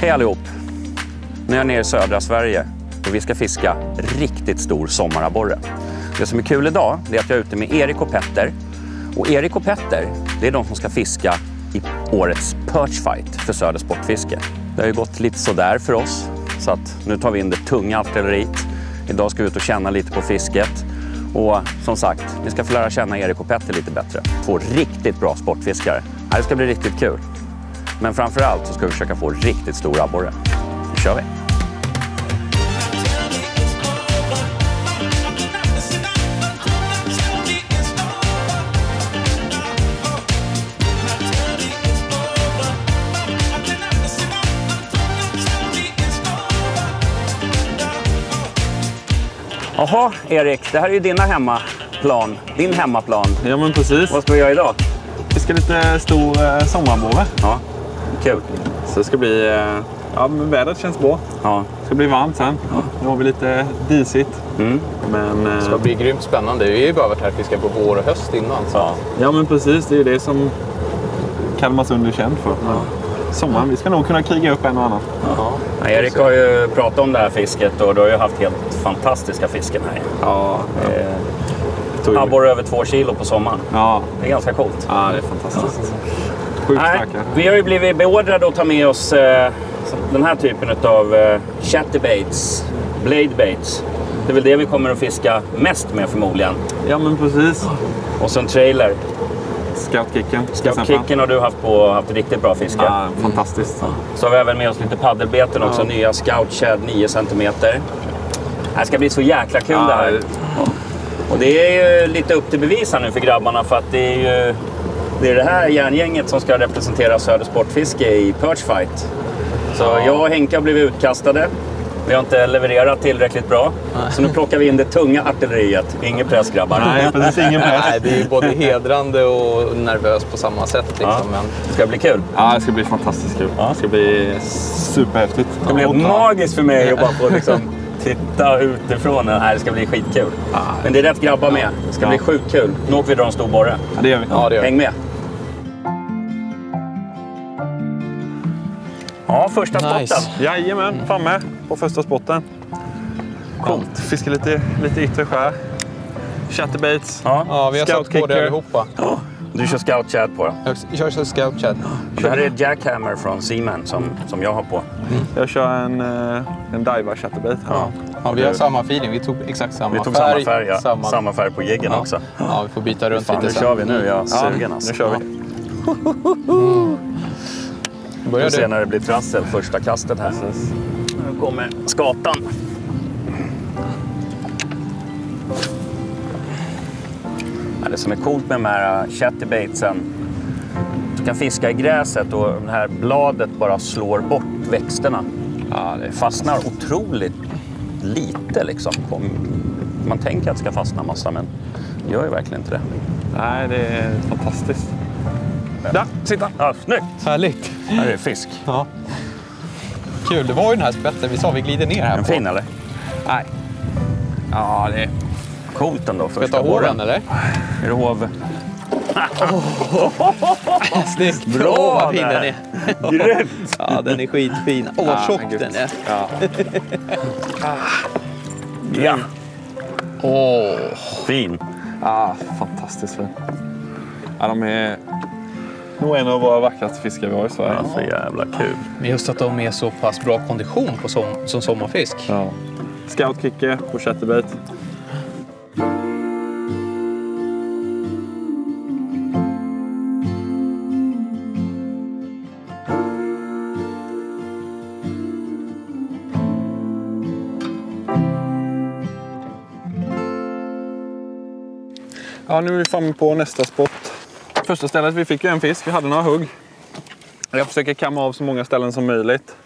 Hej allihop! Nu är jag nere i södra Sverige och vi ska fiska riktigt stor sommarabborre. Det som är kul idag är att jag är ute med Erik och Petter. Och Erik och Petter, det är de som ska fiska i årets Perch Fight för Söder Sportfiske. Det har ju gått lite sådär för oss, så att nu tar vi in det tunga artilleriet. Idag ska vi ut och känna lite på fisket. Och som sagt, vi ska få lära känna Erik och Petter lite bättre. Två riktigt bra sportfiskare. Det ska bli riktigt kul. Men framförallt så ska vi försöka få riktigt stor abborre. Nu kör vi! Jaha, Erik, det här är ju din hemmaplan. Ja, men precis. Vad ska vi göra idag? Vi ska lite stor sommarabborre. Ja, kul. Så det ska bli... Ja, men vädret känns bra. Ja. Det ska bli varmt sen. Ja. Nu har vi lite disigt. Men, det ska bli grymt spännande. Vi har ju bara varit här och fiskat på vår och höst innan. Så. Ja, men precis. Det är ju det som Kalmarsund är känd för. Ja. Sommaren, vi ska nog kunna kriga upp en och annan. Ja, Erik har ju pratat om det här fisket och du har ju haft helt fantastiska fisken här. Ja. Abborre över 2 kilo på sommaren. Ja. Det är ganska coolt. Ja, det är fantastiskt. Sjukt starka. Vi har ju blivit beordrade att ta med oss den här typen av chatterbaits, bladebaits. Det är väl det vi kommer att fiska mest med förmodligen. Ja, men precis. Och sen trailer. Scoutkicken har du haft riktigt bra fiske. Ja, fantastiskt. Så har vi även med oss lite paddelbeten också. Nya Scout Shad 9 cm. Det ska bli så jäkla kul det här. Och det är ju lite upp till bevis här nu för grabbarna, för att det är det här järngänget som ska representera Söder Sportfiske i Perch Fight. Så jag och Henke har blivit utkastade. Vi har inte levererat tillräckligt bra. Så nu plockar vi in det tunga artilleriet. Ingen press, grabbar. Nej, precis, ingen press. Nej, det är ju både hedrande och nervös på samma sätt. Liksom. Men... Det ska bli kul. Ja, det ska bli fantastiskt kul. Det ska bli superhäftigt. Det blir magiskt för mig att bara få titta utifrån. Nej, det ska bli skitkul. Men det är rätt grabbar med. Det ska bli sjukt kul. Nu åker vi dra en stor borre. Ja, det gör vi. Ja, det gör vi. Häng med. Ja, första spotten. Jajamän, framme på första spotten. Coolt. Fiska lite yttre skär. Chatterbaits. Ja, vi har satt på det allihopa. Du kör Scout Shad på då? Jag kör Scout Shad. Det här är Jackhammer från Seaman som jag har på. Jag kör en diver chatterbait. Ja, vi har samma feeling. Vi tog exakt samma färg. Vi tog samma färg, ja. Samma färg på jiggen också. Ja, vi får byta runt lite sen. Nu kör vi nu. Jag är sugen alltså. Nu kör vi. Vi får se när det blir trassel första kastet här. Nu kommer skatan. Det som är coolt med de här chatterbaitsen, du kan fiska i gräset och det här bladet bara slår bort växterna. Det fastnar otroligt lite liksom. Man tänker att det ska fastna massa, men det gör ju verkligen inte det. Nej, det är fantastiskt. Där, sitta! Ja, snyggt! Härligt! Här är det fisk. Ja. Kul, det var ju den här spetten vi sa, vi glider ner här. En fin eller? Nej. Ja, det är coolt ändå. Ska jag ta håren eller? Är det hov? Snyggt! Bra, vad fin den är! Grymt! Ja, den är skitfin. Vad tjock den är. Ja. Fin. Fantastiskt fin. Ja, de är nog en av våra vackraste fiskar vi har i Sverige. Ja, så jävla kul. Men just att de är så pass bra kondition på som sommarfisk. Ja. Scoutkicke på chatterbait. Ja, nu är vi framme på nästa spot. Första stället, vi fick ju en fisk, vi hade några hugg. Jag försöker kamma av så många ställen som möjligt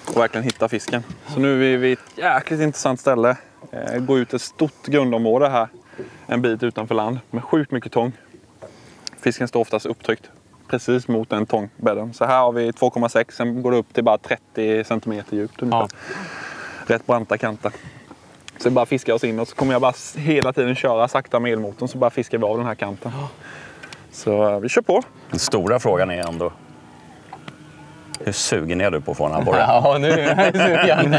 och verkligen hitta fisken. Så nu är vi vid ett jäkligt intressant ställe. Gå ut ett stort grundområde här, en bit utanför land med sjukt mycket tång. Fisken står oftast upptryckt precis mot den tångbädden. Så här har vi 2,6, sen går det upp till bara 30 cm djupt ungefär. Rätt branta kanter. Så bara fiskar oss in och så kommer jag bara hela tiden köra sakta med elmotorn, så bara fiskar vi av den här kanten. Så vi kör på. Den stora frågan är ändå, Hur sugen är du på att få en abborre? Ja, nu är jag sugen.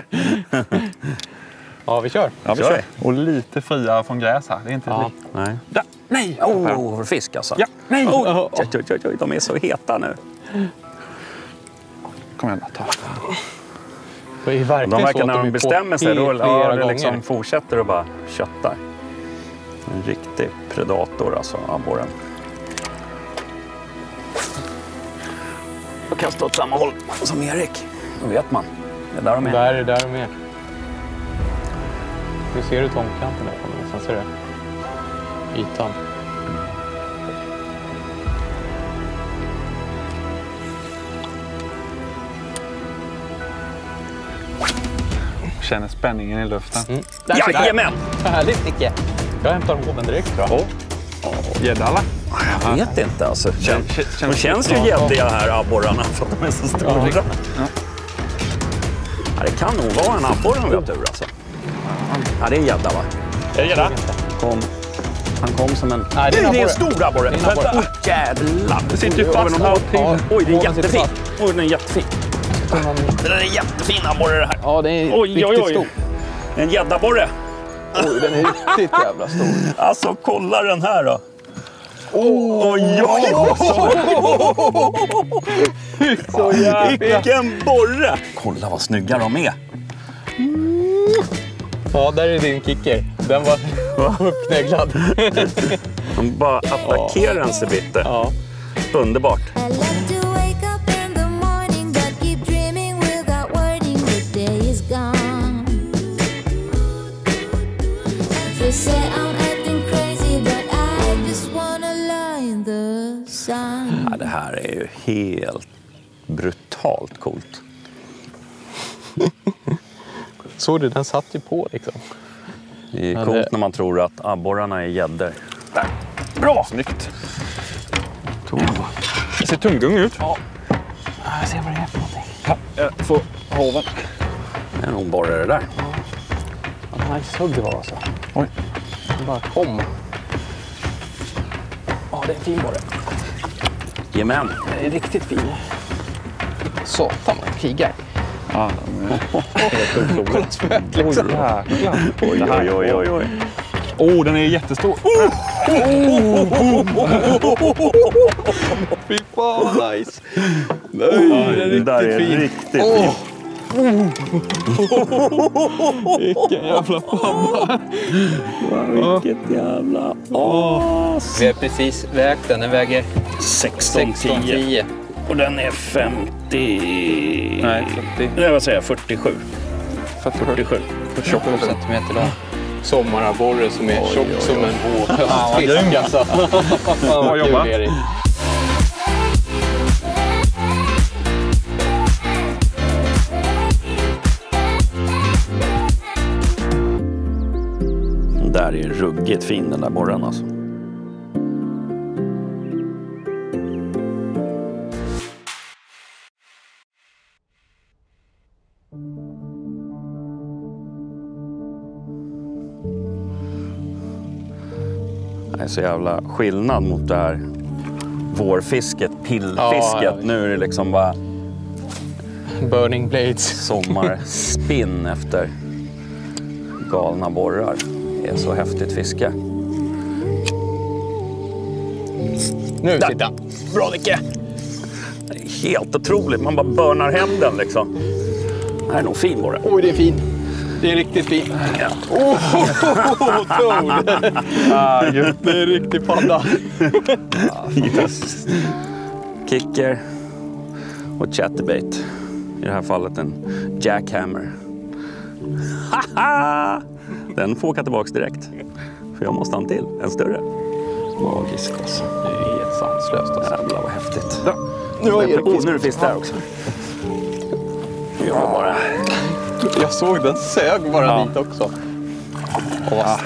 Ja, vi kör. Ja, vi kör. Och lite fria från gräs här. Det är inte riktigt. Nej. Där. Nej! Oh, fisk alltså. Ja, nej! Oh, de är så heta nu. Kom igen, ta. Det är verkligen De så verkar att när de de är bestämmer på sig, då flera det liksom gånger. fortsätter och bara köttar. En riktig predator alltså, abborren. Och kasta åt samma håll som Erik. Då vet man. Det är där de är. Där är de är. Nu ser du tomkanten där på mig. Sen ser du ytan. Känner spänningen i luften. Jajamän! Härligt, Nicke. Jag hämtar hoven direkt, tror jag. Gädda alla? Jag vet inte alltså. De känns ju bra. gäddiga här abborrarna för att de är så stora. Ja. Ja, det kan nog vara en abborre om vi har tur alltså. Ja, det är en gädda va? Är det gädda? Han kom som en... Nej, det är en det är en abborre. stor abborre! Det är en abborre. Vänta! Jävlar! Det sitter ju fast Ja, allting. oj, det är Ja, den sitter jättefin. fast. Oj, den är jättefin. Det där är en jättefin abborre det här. Ja, den är Oj, riktigt oj, oj. stor. En gäddabborre. Oj, den är riktigt jävla stor. Alltså, kolla den här då. Oj, oj, oj! Så jävla... Vilken borre! Kolla vad snygga de är. Ja, där är din kicker. Den var uppknägglad. De bara attackerar en Cebitte. Ja. Underbart. I love to wake up in the morning, but keep dreaming without wording. The day is gone. They say I'm acting crazy, but I just wanna lie in the sun. Ja, det här är ju helt brutalt coolt. Såg du, den satt ju på liksom. Det är Ja, coolt det- när man tror att abborrarna är gäddor. Bra! Snyggt. Det ser tunggung ut. Ja. Jag ser vad det är för någonting. Ja, jag får hoven. Det är nog en borre det där. Ja, nice hugg det var alltså. Oj. Den bara kom. Ja, det är en fin borre. Jajamän. Den är riktigt fin. Satan, man krigar. Ja, Kolla spöet liksom. jäklar. Oj. Oh, den är jättestor. Fy fan, nice. Det där är riktigt fint. Vilken jävla pabba. Vilket jävla as. Vi har precis vägt den. Den väger 16,10. 16,10. Och den är 50... Nej, 40. Nej, vad säger jag? 47. 47. 27 centimeter lång. Sommarabborre som är tjock som en grym. höstfisk alltså. Fan vad jobbat. kul, Erik. Den där är ruggigt fin den där borren alltså. Det är så jävla skillnad mot det här vårfisket, pillfisket. Ja. Nu är det liksom bara Burning Blades. sommarspinn efter galna borrar. Det är så häftigt fiske. Nu Där. sitter han. Bra Nicke! Det är helt otroligt, man bara börnar hem den liksom. Det här är nog fin borre. Oj, det är fin. Det är riktigt fin. Ja. Tung. Det är riktigt padda. Yes. Kicker och chatterbait. I det här fallet en jackhammer. Haha! Den får åka tillbaka direkt. För jag måste ha en till, en större. Magisk alltså. Det är helt sanslöst alltså. Jävlar vad häftigt. Nu har Erik Nu är det fisk där också. Jag bara... Jag såg den sög bara dit också. Åh,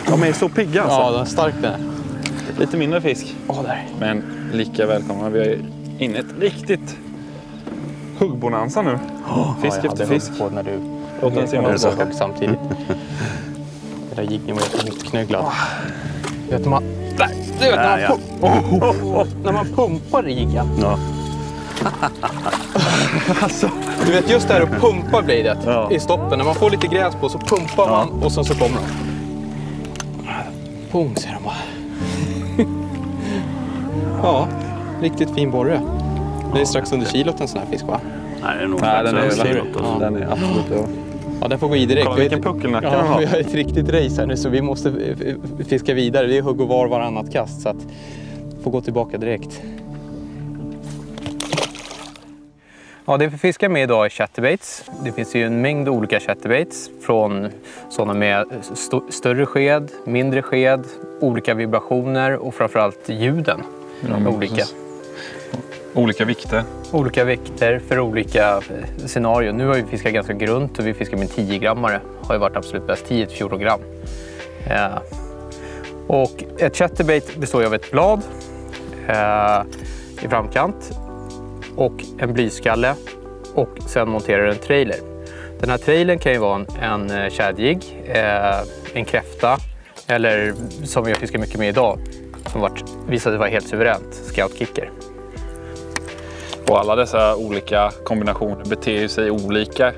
De är så pigga alltså. ja, den är stark den. Lite mindre fisk. Åh, där. Men lika välkomna. Vi är inne i ett riktigt huggbonanza nu. Fisk Ja, jag efter hade fisk. hugg på när du Låt den simma högg tillbaka. samtidigt. Det där gick ju med uppknögglad. Vet man... Där! Du vet när man, Ja, ja. när man pumpar riggen. Ja. Alltså, du vet just där att pumpa bladet Ja. i stoppen. När man får lite gräs på så pumpar man och sen så kommer de. Pum, säger de bara. Ja, riktigt fin borre. Det är strax under kilot en sån här fisk, va? Nej, det är nog Nej, den är strax över väl- kilot. Ja. Den är absolut över. Ja, den får gå i direkt. Kolla vilken puckelnacka den Ja, har. vi har ett riktigt race här nu så vi måste fiska vidare. Det är hugg och var varannat kast så att får gå tillbaka direkt. Ja, det vi fiskar med idag är chatterbaits. Det finns ju en mängd olika chatterbaits från sådana med större sked, mindre sked, olika vibrationer och framförallt ljuden. Olika. Precis. Olika vikter. Olika vikter för olika scenarion. Nu har vi fiskat ganska grunt och vi fiskar med 10-grammare. Har ju varit absolut bäst, 10-14 gram. Och ett chatterbait består ju av ett blad i framkant och en blyskalle och sen monterar du en trailer. Den här trailern kan ju vara en tjädjig, en kräfta eller som jag fiskar mycket med idag som visade sig vara helt suveränt, scoutkicker. Och alla dessa olika kombinationer beter sig olika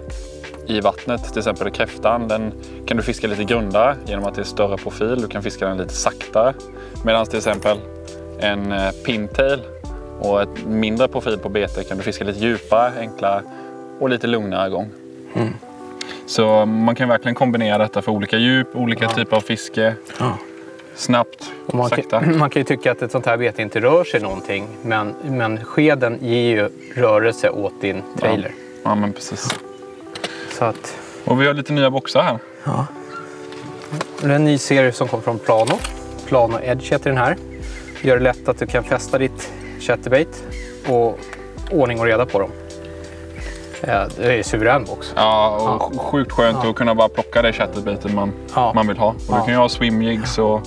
i vattnet. Till exempel kräftan, den kan du fiska lite grundare genom att det är större profil. Du kan fiska den lite saktare. Medan till exempel en pintail och ett mindre profil på bete kan du fiska lite djupare, enklare och lite lugnare gång. Så man kan verkligen kombinera detta för olika djup, olika typer av fiske. Snabbt, Och sakta. man kan ju tycka att ett sånt här bete inte rör sig någonting, men skeden ger ju rörelse åt din trailer. Ja, men precis. Så att, Och vi har lite nya boxar här. det är en ny serie som kommer från Plano. Plano Edge heter den här. Gör det lätt att du kan fästa ditt chatterbait och ordning och reda på dem. Det är en suverän box. Ja, och sjukt skönt att kunna bara plocka det chatterbaitet man vill ha. Och du kan ju ha swimjigs och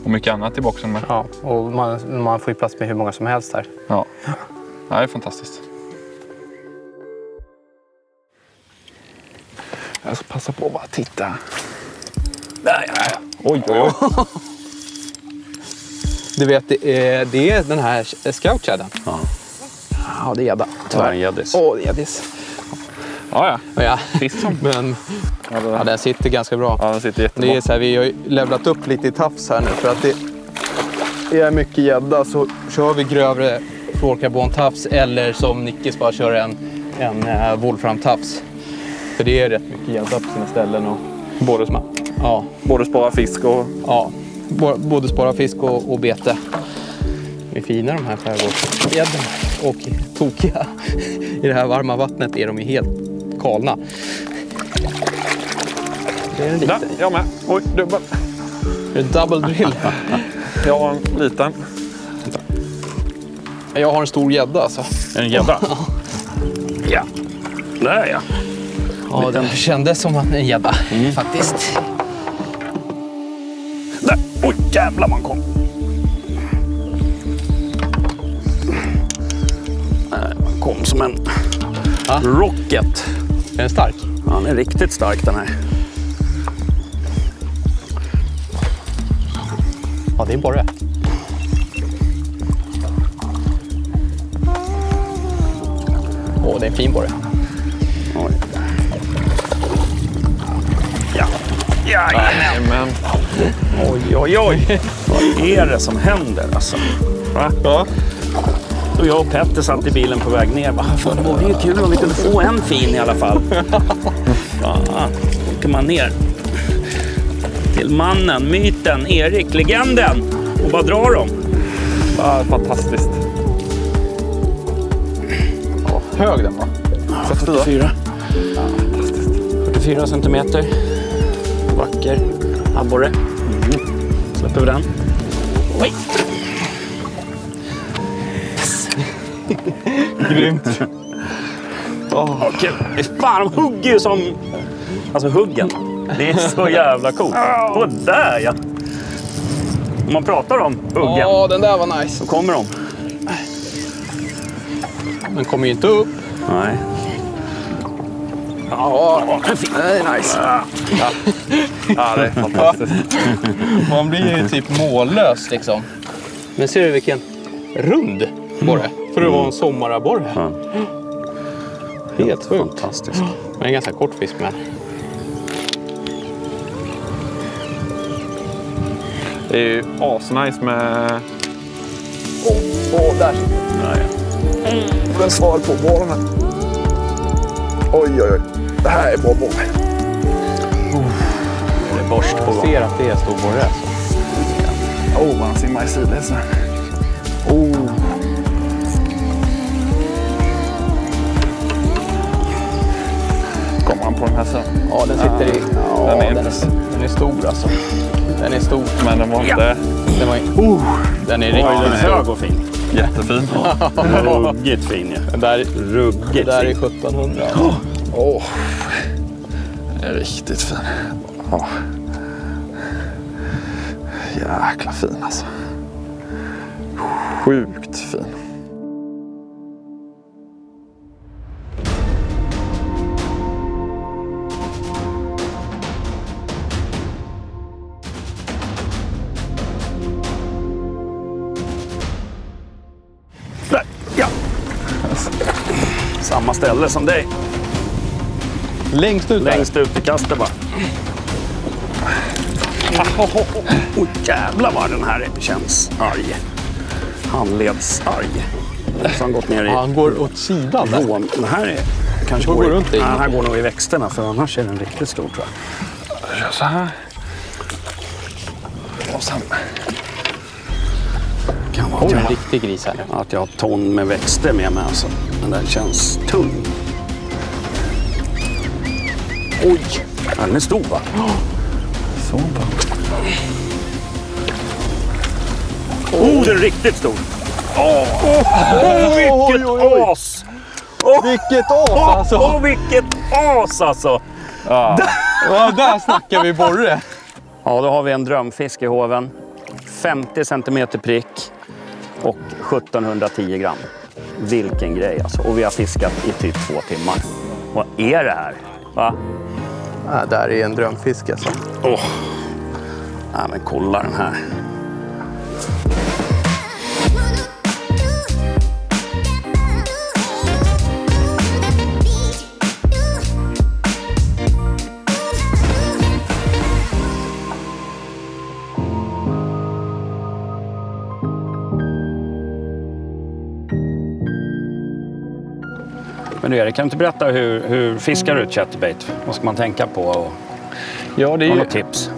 mycket annat i boxen med. Ja, och man får ju plats med hur många som helst här. Ja, det är fantastiskt. Jag ska passa på att bara titta. Där, ja. Oj, oj, oj. Du vet, det är den här scoutchadden. Ja. Ja, det är gädda. Tvärgäddis. Åh, det är gäddis. Ja. Ja, Fisk som. men ja, den sitter ganska bra. Ja, den sitter jättebra. Det är så här, vi har ju levlat upp lite i tafs här nu för att det är mycket gädda så kör vi grövre fluorkarbon-tafs eller som Nickis bara kör en Wolfram-tafs. För det är rätt mycket gädda på sina ställen. Och Både spara fisk och... Ja, både spara fisk och bete. De är fina de här skärgårdsgäddorna och tokiga. I det här varma vattnet är de ju helt galna. Det är en liten. Där, jag med. Oj, dubbel. Det är en double drill. Jag har en liten. Jag har en stor gädda alltså. Är det en gädda? Ja. Där ja. Ja, den kändes som en gädda faktiskt. Där. Oj, jävlar man kom. Man kom som en rocket. Är den stark? Han är riktigt stark den här. Ja, det är borre. Åh, det är en fin borre. Oj. Ja. Jajamän. Oj, oj, oj. Vad är det som händer alltså? Va? Ja. Och jag och Petter satt i bilen på väg ner. Fan, det vore ju kul om vi kunde få en fin i alla fall. Ja, då åker man ner till mannen, myten, Erik, legenden. Och bara drar dem. Ja, fantastiskt. Ja, hög den va? 44. Ja, fantastiskt. 44 centimeter. Vacker abborre. Släpper vi den. Oj! Grymt. Okej. Fan, de hugger ju som... Alltså huggen. Det är så jävla coolt. Och där ja. Om man pratar om huggen. Ja, den där var nice. Så kommer de. Den kommer ju inte upp. Nej. Ja, Det är fint. det är nice. Ja, det är fantastiskt. Man blir ju typ mållös liksom. Men ser du vilken rund borre? För att vara en sommarabborre. Ja. Helt sjukt. Fantastiskt. Det är en ganska kort fisk med. Det är ju asnice med... Där. Det är svar på bollen. Oj. Det här är bra boll. Det är borst på gång. Ser att det är stor borre alltså. Han simmar i sidleds. Kommer han på den här sen? Ja, den sitter i. Ja, den är den är stor alltså. Den är stor. Men den var inte... Den är Oj, riktigt den är stor. hög och fin. Jättefin. Ruggigt fin ju. Den där, Ruggigt det där är fin. 1700. Den är riktigt fin. Jäkla fin alltså. Sjukt fin. Där, ja. Samma ställe som dig. Längst ut där. Längst ut i kastet bara. Jävlar vad den här känns arg. Handledsarg. Så han gått ner i... Ja, han går åt sidan där. Den här är... Kanske går runt i. Nej, den här går nog i växterna för annars är den riktigt stor tror jag. Gör så här. Och sen... Kan vara Oj, att jag en har- riktig gris här. att jag har ton med växter med mig alltså. Den där känns tung. Oj! Den är stor va? Så bra. Den är riktigt stor. Vilket as! Vilket as alltså! Vilket as alltså! Ja, där snackar vi borre. Ja, då har vi en drömfisk i hoven. 50 centimeter prick och 1710 gram. Vilken grej alltså. Och vi har fiskat i typ 2 timmar. Vad är det här? Va? Ja, där är en drömfisk alltså. Nej, men kolla den här. Men du Erik, kan du inte berätta hur fiskar du ett chatterbait? Vad ska man tänka på? Och Ja, det är har ju... något tips?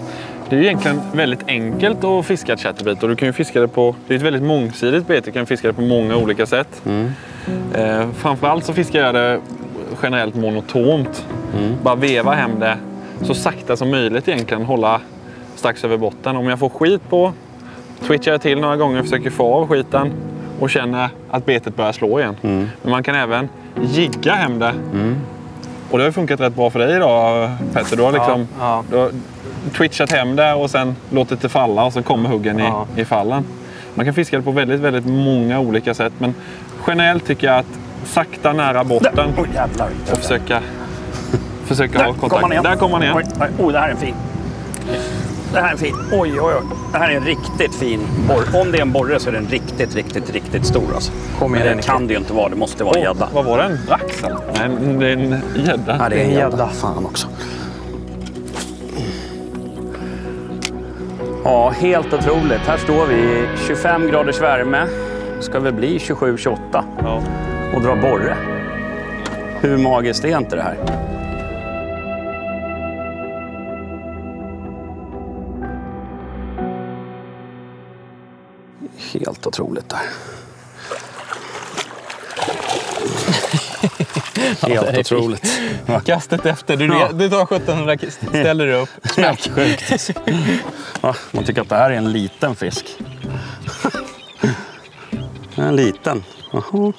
Det är ju egentligen väldigt enkelt att fiska ett chatterbait och du kan ju fiska det på... Det är ett väldigt mångsidigt bete, du kan fiska det på många olika sätt. Framförallt så fiskar jag det generellt monotont. Bara veva hem det så sakta som möjligt egentligen, hålla strax över botten. Om jag får skit på, twitchar jag till några gånger, försöker få av skiten och känner att betet börjar slå igen. Men man kan även jigga hem det. Och det har ju funkat rätt bra för dig idag, Petter. Du har liksom... Ja. Du har twitchat hem det och sen låtit det falla och så kommer huggen i fallen. Man kan fiska det på väldigt, väldigt många olika sätt. Men generellt tycker jag att sakta nära botten Jävlar. och försöka ha kontakt. Där kommer han igen. Oj, det här är en fin. Det här är en fin. Oj. Det här är en riktigt fin borre. Om det är en borre så är den riktigt stor alltså. Kom igen, Men det Nicke. kan det ju inte vara. Det måste vara en gädda. Vad var det? En brax eller? Nej, det är en gädda. Nej, det är en gädda. gädda. Fan också. Ja, helt otroligt. Här står vi i 25 graders värme. Ska väl bli 27-28 Ja. och dra borre. Hur magiskt är inte det här? Helt otroligt där. Helt otroligt. Kastet efter. Du tar 1700, ställer dig upp. Helt sjukt. Ja, man tycker att det här är en liten fisk. En liten. Jaha.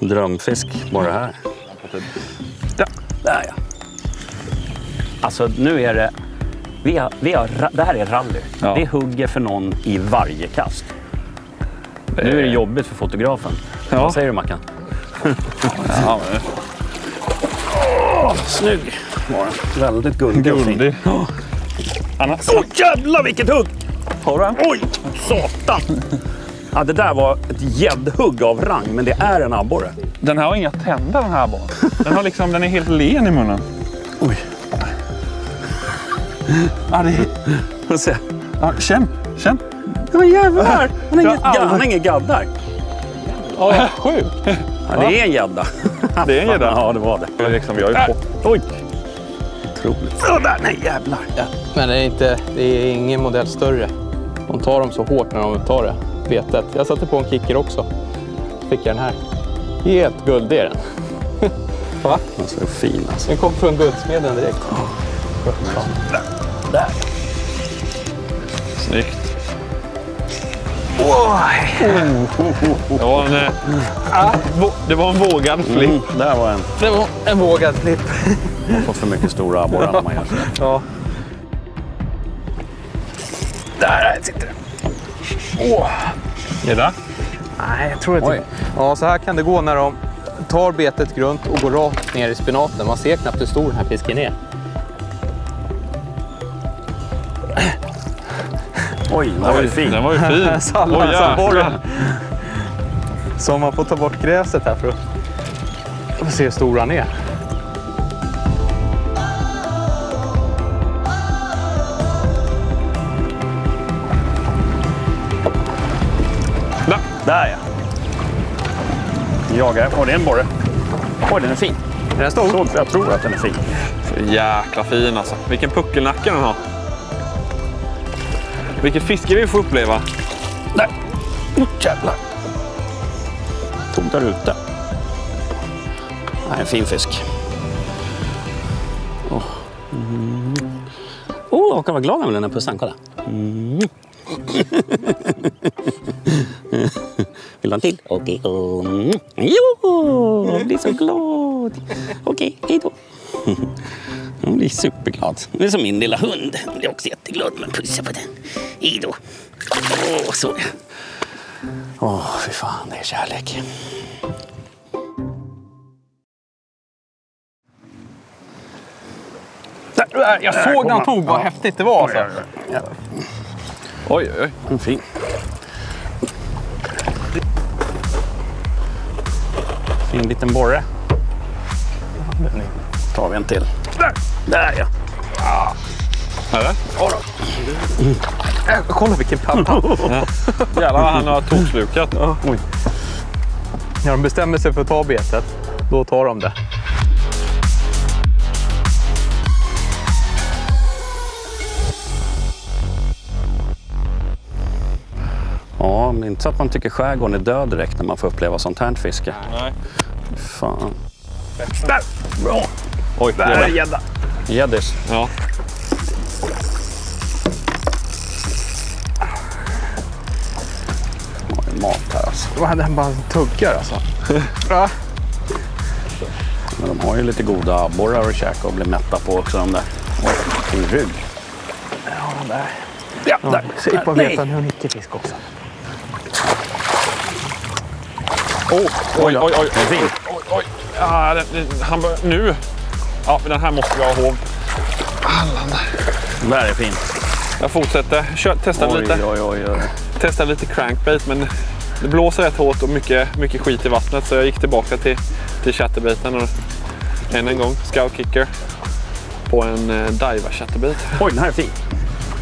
Drömfisk bara här. Där ja. Alltså nu är det... det här är rally. Ja. Det hugger för någon i varje kast. Nu är det jobbigt för fotografen. Ja. Vad säger du Mackan? Ja, Snygg var den. Väldigt guldig och fin. guldig. Annars... Åh jävlar vilket hugg! Har du den? Oj, satan! Ja, det där var ett gäddhugg av rang, men det är en abborre. Den här har inga tänder, den här abborren. Den är helt len i munnen. Oj. Ja, det är... Får se. Ja, känn. Ja, jävlar. Han har inga gaddar. Ja, sjukt. Ja, det är en gädda. Det är en gädda. Ja, det var det. Det är liksom, jag är på. Oj. Otroligt. Sådär, nej jävlar. Ja, men det är ingen modell större. De tar dem så hårt när de tar det betet. Jag satte på en kicker också. Fick jag den här. Helt guld är den. Va? Den är så fin alltså. Den kom från guldsmeden direkt. Där. Snyggt. Det var en vågad flipp. Där var en. Det var en vågad flipp. Man har fått för mycket stora abborrar när man gör så. Ja. Där sitter den. Är det? Nej, jag tror inte. Ja, så här kan det gå när de tar betet grunt och går rakt ner i spinaten. Man ser knappt hur stor den här fisken är. Oj, den var ju fin. Den var ju fin. Salladsabborren. Så man får ta bort gräset här för att se hur stor han är. Där ja. Jagar. Åh, det är en borre. Oj, den är fin. Är den stor? Jag tror att den är fin. Så jäkla fin alltså. Vilken puckelnacke den har. Vilket fiske vi får uppleva. Där. Jävlar. Tomt där ute. Nej, en fin fisk. Jag kan vara glad med den här pussan. Kolla. Vill du ha en till? Okej. Jo, jag blir så glad. Okej, hej då. Hon blir superglad. Det är som min lilla hund. Hon blir också jätteglad med att pussa på den. Hej då. Så. Fy fan, det är kärlek. Jag såg när han tog vad häftigt det var. Alltså. Ja. Oj. En fin. Fin liten borre. Tar vi en till. Där ja. Eller? Kolla vilken pappa. Jävlar, han har tokslukat. Oj. När de bestämmer sig för att ta betet, då tar de det. Ja, men inte så att man tycker skärgården är död direkt när man får uppleva sånt här fiske. Nej. Fan. Där! Bra! Oj, där är gädda. Gäddis. Ja. Det är mat här alltså. Den bara tuggar alltså. Ja. Men de har ju lite goda abborrar att käka och bli mätta på också, de där. Oj, fin rygg. Ja, där. Ja, där. Se på betan hur mycket fisk också. Oj. Fin. Oj. Ja, han bör, nu. Ja, men den här måste vi ha hov. Den där är fin. Jag fortsätter. Testar lite. Oj. Testar lite crankbait, men det blåser rätt hårt och mycket skit i vattnet, så jag gick tillbaka till chatterbaiten och än en gång scout kicker på en diva chatterbait. Oj, den här är fin.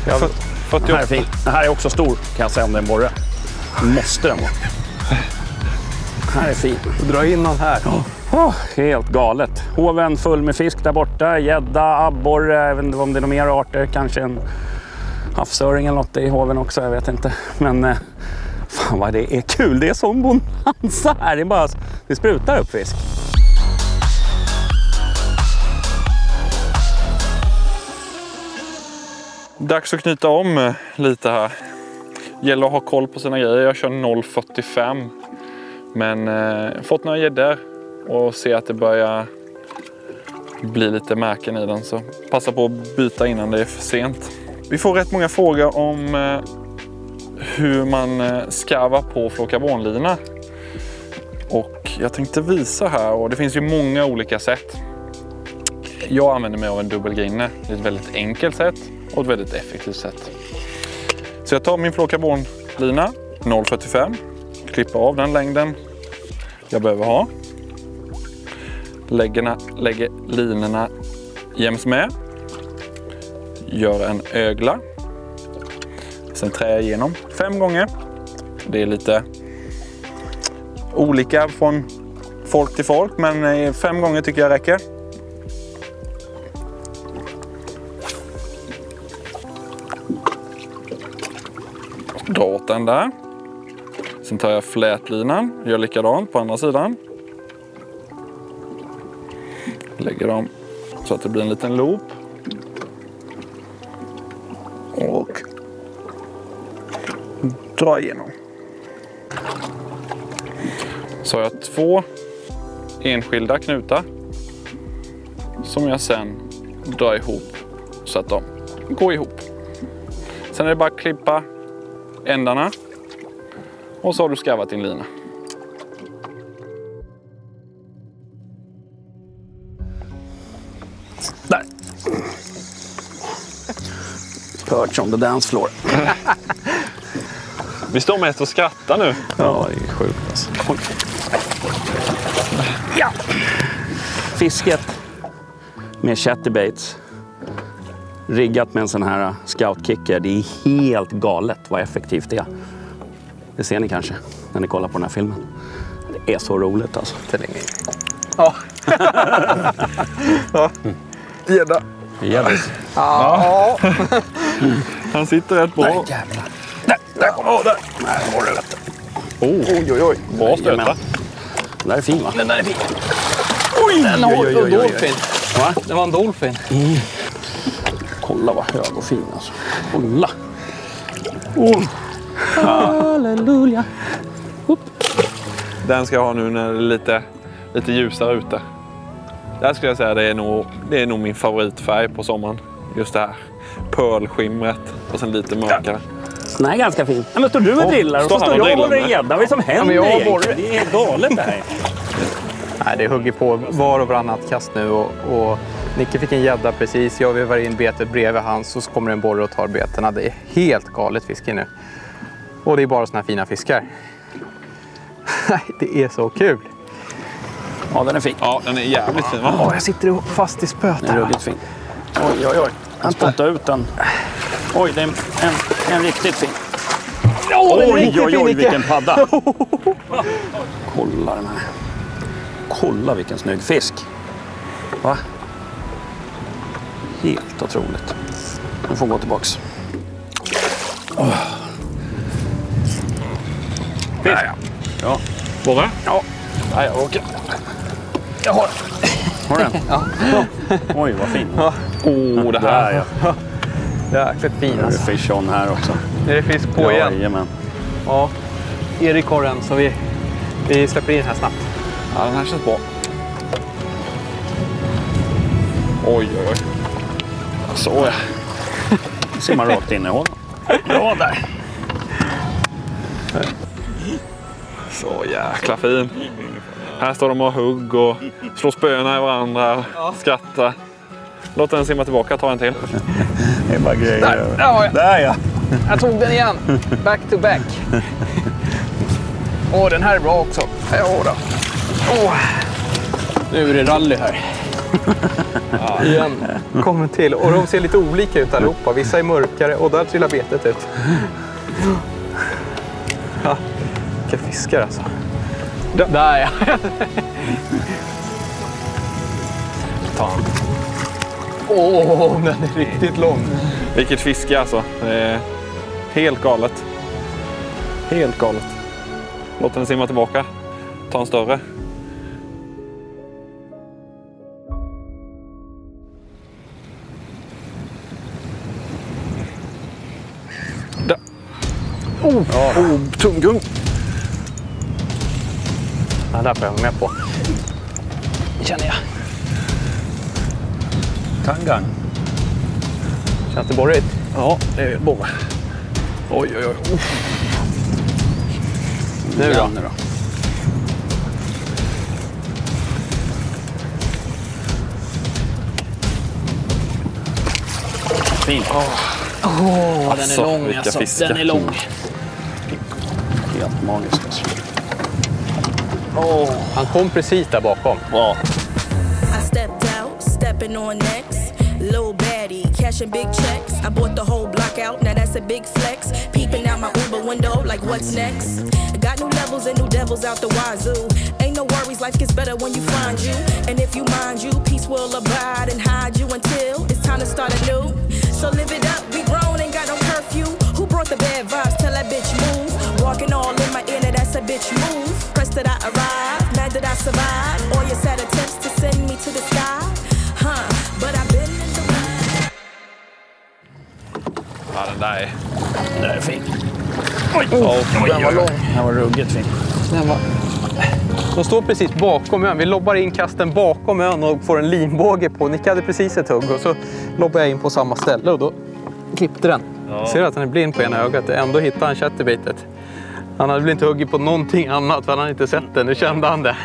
48. Den här är fin. Den här är också stor, kan jag säga, om det är en borre. Måste den vara. Den här är fin. Dra in någon här. Helt galet. Hoven full med fisk där borta. Gädda, abborre, jag vet inte om det är några mer arter. Kanske en havsöring eller något i hoven också, jag vet inte. Men fan vad det är kul. Det är som bonanza här. Det är bara, det sprutar upp fisk. Dags att knyta om lite här. Gäller att ha koll på sina grejer. Jag kör 0,45. Men fått några gäddor och se att det börjar bli lite märken i den. Så passa på att byta innan det är för sent. Vi får rätt många frågor om hur man skarvar på flocarbonlina. Och jag tänkte visa här, och det finns ju många olika sätt. Jag använder mig av en dubbelgrinne. Det är ett väldigt enkelt sätt och ett väldigt effektivt sätt. Så jag tar min flocarbonlina 0,45. Klippa av den längden jag behöver ha. Lägger linorna jäms med. Gör en ögla. Sen trär jag igenom 5 gånger. Det är lite olika från folk till folk, men 5 gånger tycker jag räcker. Dra åt den där. Sen tar jag flätlinan, gör likadant på andra sidan. Lägger dem så att det blir en liten loop. Och dra igenom. Så har jag 2 enskilda knutar som jag sen drar ihop så att de går ihop. Sen är det bara att klippa ändarna och så har du skarvat din lina. Där. Perch on the dance floor. Vi står mest och skrattar nu. Ja, det är sjukt alltså. Ja! Fisket med chatterbaits. Riggat med en sån här scoutkicker. Det är helt galet vad effektivt det är. Det ser ni kanske när ni kollar på den här filmen. Det är så roligt alltså. Ja. Ja. Gädda. Jävligt. Ja. Han sitter rätt bra. Nej, jävlar. Där kommer den. Där var det rätt. Oj. Bra stöta. Den där är fin va? Den där är fin. Oj, den har en dolphin. Va? Det var en dolphin. Kolla vad hög och fin alltså. Kolla. Halleluja. Den ska jag ha nu när det är lite ljusare ute. Där skulle jag säga det är nog min favoritfärg på sommaren. Just det här pearlskimret och sen lite mörkare. Den här är ganska fin. Men står du och drillar och så står jag och håller gädda. Vad är det som händer egentligen? Det är galet det här. Nej, det hugger på var och varannat kast nu och Nicke fick en gädda precis. Jag vevar in betet bredvid hans och så kommer en borre och tar betena. Det är helt galet fiske nu. Och det är bara såna här fina fiskar. Nej, det är så kul. Ja, den är fin. Ja, den är jävligt fin va? Jag sitter fast i spöet. Den är ruggigt fin. Oj. Han spottade ut den. Oj, det är en riktigt fin. Oj, vilken padda. Kolla den här. Kolla vilken snygg fisk. Va? Helt otroligt. Den får gå tillbaks. Fisk. Ja. Borre? Ja. Nej, jag åker. Jag har den. Har du den? Ja. Oj, vad fin. Ja. Det här. Ja. Jäkligt fin Nu är det alltså. fish on här också. Nu är det fisk på igen. Jajamän. Ja. Erik har den så vi släpper in här snabbt. Ja, den här känns bra. Oj. Så ja. Ser man rakt in i hålen. Bra där. Så jäkla fin. Här står de och hugg och slår spöna i varandra, skrattar. Låt den simma tillbaka, ta en till. Det är bara grejer. Där ja. Jag tog den igen. Back to back. Den här är bra också. Nu är det rally här. Igen. Kommer till. Och de ser lite olika ut allihopa. Vissa är mörkare och där trillar betet ut. Ja, vilka fiskar alltså. Där ja. Ta han. Den är riktigt lång. Vilket fiske alltså. Det är helt galet. Helt galet. Låt den simma tillbaka. Ta en större. Där. Tunggung. Ja, där får jag med på. Känner jag. Tangang. Känns det borrigt? Ja, det är borre. Oj. Nu då? Fint. Den är lång vilka alltså. fiskar. Den är lång. Magiskt alltså. Han kom precis där bakom. Ja. I stepped out, stepping on necks. Lil baddie, cashing big checks. I bought the whole block out, now that's a big flex. Peeping out my Uber window, like what's next? Got new levels and new devils out the wazoo. Ain't no worries, life gets better when you find you. And if you mind you, peace will abide and hide you until it's time to start anew. So live it up, we grown, ain't got no curfew. Who brought the bad vibes? Tell that bitch move. Walking all in my inner, that's a bitch move. Pressed that I arrived, mad that I survived. All your sad attempts to send me to the sky. Huh, but I've been in the ride. Ja, den där Det är fint. den var lång. Den var ruggigt fin. De står precis bakom ön. Vi lobbar in kasten bakom ön och får en linbåge på. Nick hade precis ett hugg och så lobbar jag in på samma ställe och då klippte den. Ser att han är blind på ena ögat. Ändå hittade han chatterbeatet. Han hade väl inte huggit på någonting annat för han hade inte sett den. Nu kände han det.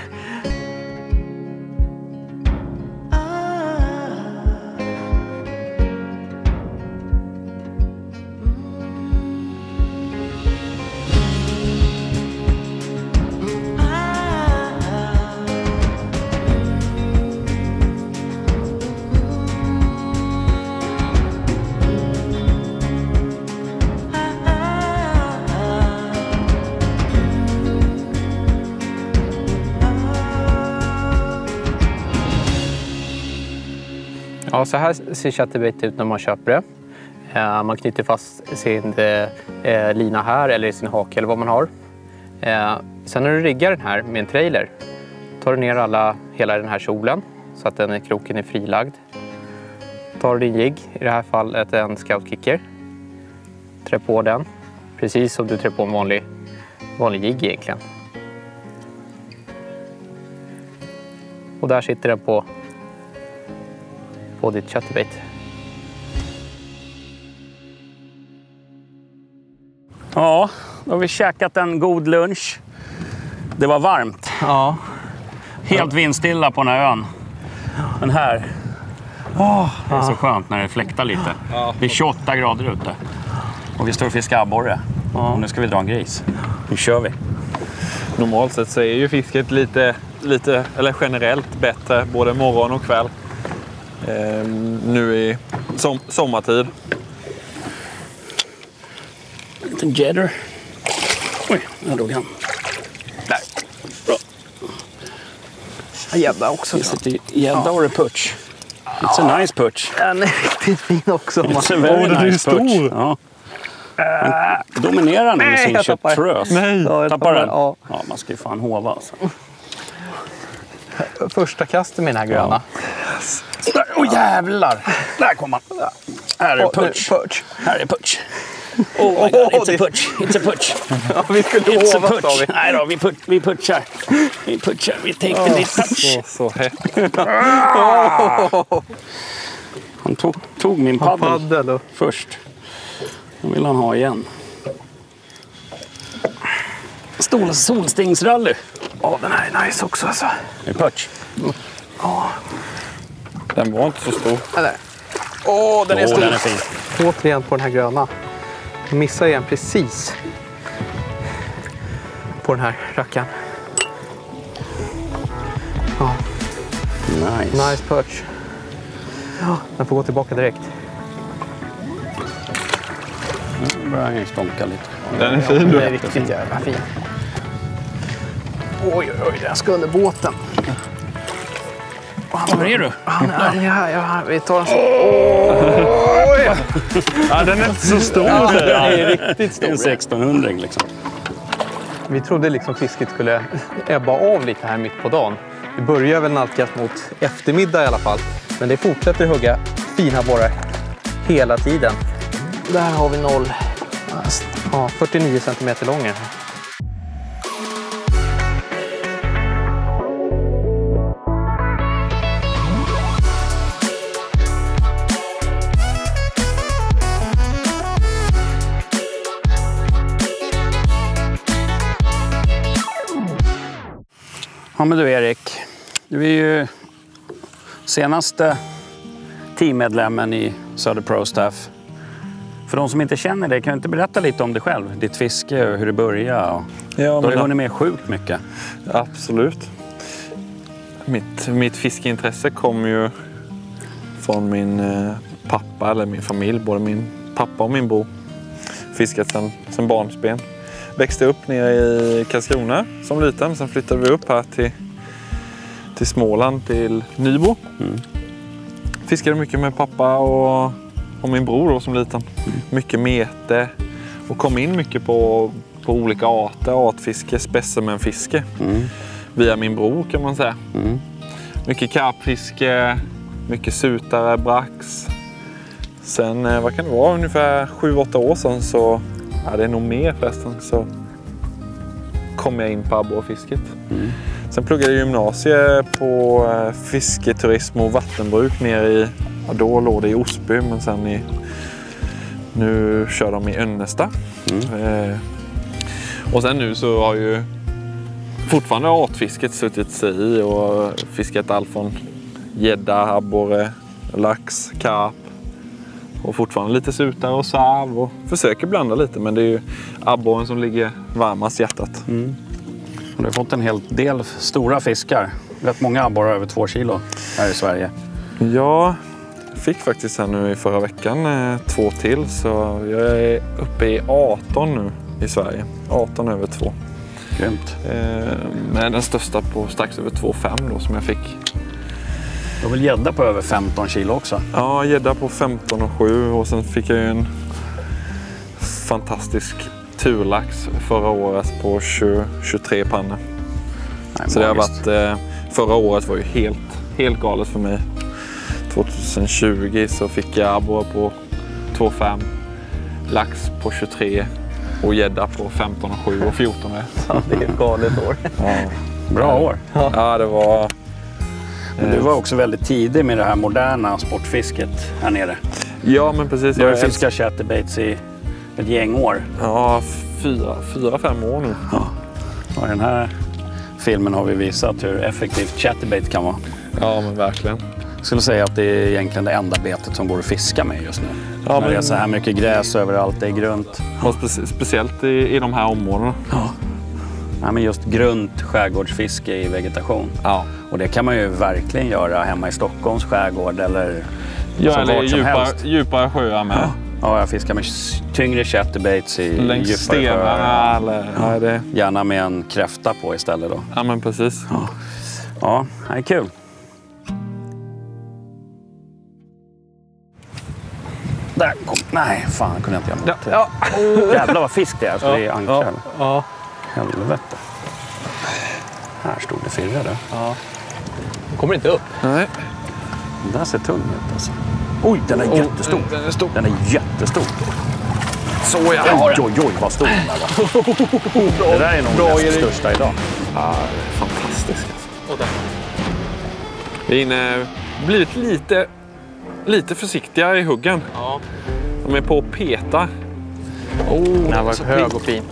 Ja, så här ser chatterbait ut när man köper det. Man knyter fast sin lina här eller i sin hake eller vad man har. Sen när du riggar den här med en trailer tar du ner hela den här kjolen så att kroken är frilagd. Tar du din jigg, i det här fallet en scoutkicker. Trä på den, precis som du trär på en vanlig jigg egentligen. Och där sitter den på ditt chatterbait. Ja, då har vi käkat en god lunch. Det var varmt. Ja. Helt vindstilla på den här ön. Men här, det är så skönt när det fläktar lite. Det är 28 grader ute. Och vi står och fiskar abborre. Och nu ska vi dra en gris. Nu kör vi. Normalt sett så är ju fisket lite eller generellt bättre både morgon och kväll. Nu i sommartid. En liten jedder. Oj, där dog han. Där. Bra. Gädda också. Det sitter gädda och putch. It's a nice putch. Den är riktigt fin också. It's a very nice putch. Ja. Dominerar nu med sin köttrös. Nej, tappar den. Ja. Ja, man ska ju fan hova alltså. Första kastet med den här gröna. Åh jävlar! Där kom han. Här är putch. Här är putch. Oh my god, it's a putch. It's a putch. Ja, vi skulle It's a hova, sa putch. vi. Nej då, vi putchar. Vi putchar. Vi take the touch. Så hett. Han tog min paddel först. Den vill han ha igen. Solstingsrally. Ja, den här är nice också alltså. Det är putch. Den var inte så stor. Den är stor. Den är fin. Återigen på den här gröna. Missar igen precis på den här rackaren. Ja, Nice. nice perch. Ja, den får gå tillbaka direkt. Nu börjar han stånka lite. Den är fin Den du. är riktigt jävla fin. Oj, den ska under båten. Var är du? Han är här, ja, vi tar en sån. Ja, den är inte så stor. Den är riktigt stor. En 1600 liksom. Vi trodde liksom fisket skulle ebba av lite här mitt på dagen. Det börjar väl nalkas mot eftermiddag i alla fall. Men det fortsätter hugga fina borrar hela tiden. Där har vi 49 centimeter lång. Ja men du Erik, du är ju senaste teammedlemmen i Söder Pro Staff. För de som inte känner dig, kan du inte berätta lite om dig själv? Ditt fiske och hur det började? Ja, Då har du men, hunnit med sjukt mycket. absolut. Mitt fiskeintresse kom ju från min pappa eller min familj. Både min pappa och min bror fiskat sedan barnsben. Växte upp nere i Karlskrona som liten. Sen flyttade vi upp här till Småland, till Nybro. Fiskade mycket med pappa och min bror då som liten. Mycket mete och kom in mycket på olika artfiske, specimenfiske. Via min bror kan man säga. Mycket karpfiske, mycket sutare, brax. Sen, vad kan det vara, ungefär 7-8 år sedan så, det är nog mer förresten, så kom jag in på abborrfisket. Sen pluggade jag gymnasiet på fisketurism och vattenbruk nere i, då låg det i Osby, men sen nu kör de i Önnesta. Och sen nu så har ju fortfarande artfisket suttit sig i och fiskat allt från gädda, abborre, lax, karp och fortfarande lite sutare och sav och försöker blanda lite, men det är ju abborren som ligger varmast hjärtat. Du har fått en hel del stora fiskar. Rätt många abborrar över 2 kilo här i Sverige. Ja, jag fick faktiskt här nu i förra veckan 2 till, så jag är uppe i 18 nu i Sverige. 18 över 2. Grymt. Men den största på strax över 2,5 då som jag fick. Du har väl gädda på över 15 kilo också? Ja, gädda på 15,7 och sen fick jag ju en fantastisk turlax förra året på 23 pannor. Så det har varit, förra året var ju helt galet för mig. 2020 så fick jag abborre på 2,5, lax på 23 och gädda på 15,7 och 14,1. Ja, det är ett galet år. Ja. Bra år. Ja, det var... Men du var också väldigt tidig med det här moderna sportfisket här nere. Ja, men precis. Du har ju fiskat chatterbaits i ett gäng år. Ja, 4-5 år nu. Ja. Och i den här filmen har vi visat hur effektivt chatterbait kan vara. Ja, men verkligen. Jag skulle säga att det är egentligen det enda betet som går att fiska med just nu. Ja, när men... det är så här mycket gräs överallt, det är grunt. Och speciellt i de här områdena. Ja. Ja, men just grunt skärgårdsfiske i vegetation. Ja. Och det kan man ju verkligen göra hemma i Stockholms skärgård eller eller djupare sjöar med. Ja. Ja, jag fiskar med tyngre chatterbaits i längs djupare stenarna eller... Ja, det... Gärna med en kräfta på istället då. Ja, men precis. Ja, det är kul. Där kom... Nej, fan kunde jag inte göra mot. Ja. Jävlar vad fisk det är. Ska det är ankar eller? Ja. Helvete. Här stod det firra där. Ja. Den kommer inte upp. Nej. Den där ser tung ut alltså. Oj, den är jättestor. Den är stor. Den är jättestor. Så jag Oj, vad stor den där var. Det där är nog den största idag. Ja, fantastiskt. Alltså. Vi är blivit lite försiktiga i huggen. Ja. De är på att peta. Den här var hög och fin.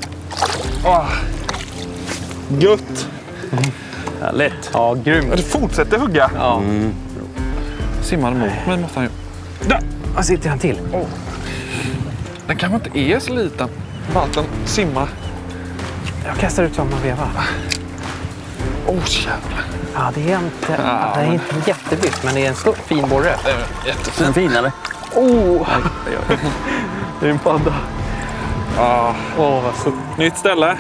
Gött! Härligt. Ja, grymt. Du fortsätter hugga. Ja. Simmar mot mig måste han ju. Där! Vad sitter han till? Den kanske inte är så liten. Vatten simmar. Jag kastar ut samma veva. Jävlar. Ja, det är inte jättevitt, men det är en stor fin borre. Det är jättefin. Den fin eller? Det är en padda. Vad så. Nytt ställe.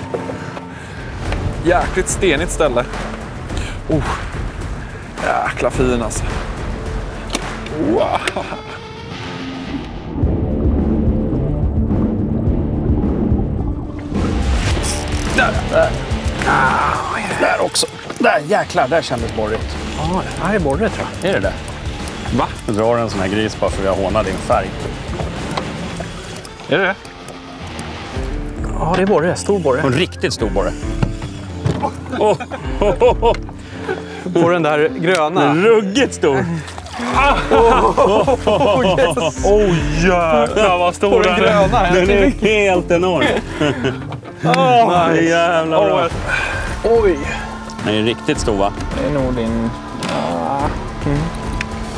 Jäkligt stenigt ställe. Jäkla fin alltså. Wow. Där också. Där, jäklar, där kändes borrigt. Ja, det här är borre tror jag. Är det det? Va? Du drar en sån här gris bara för att jag hånar din färg. Är det? Ja, det är borre. Stor borre. En riktigt stor borre. På den där gröna. Ruggigt stor. Jäklar vad stor På den gröna. Den är helt enorm. Jävlar bra. Oj. Den är riktigt stor va? Det är nog din...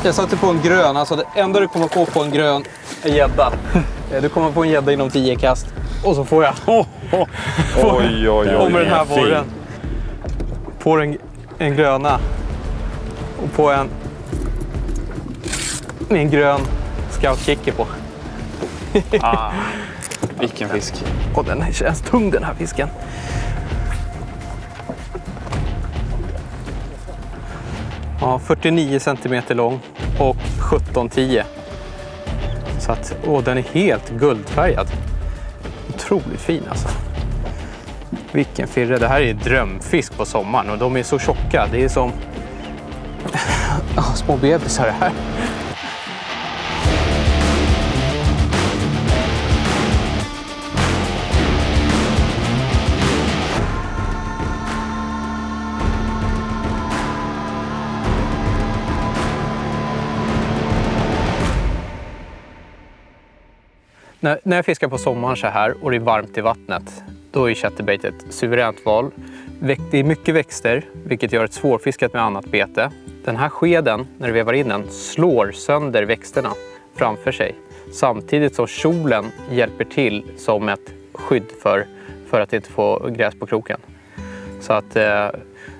Jag satte på en grön. Alltså det enda du kommer få på en grön är gädda. Du kommer få en gädda inom 10 kast. Och så får jag Oj. med den här borren på en gröna och på en grön scoutkicker på. Vilken fisk. Och den känns tung den här fisken. Ja, 49 centimeter lång och 17,10. Så att, den är helt guldfärgad. Otroligt fin alltså. Vilken firre. Det här är drömfisk på sommaren och de är så tjocka. Det är som små bebisar det här. När jag fiskar på sommaren så här och det är varmt i vattnet, då är chatterbait ett suveränt val. Det är mycket växter, vilket gör det svårfiskat med annat bete. Den här skeden, när du vevar in den, slår sönder växterna framför sig. Samtidigt som kjolen hjälper till som ett skydd för att inte få gräs på kroken. Så att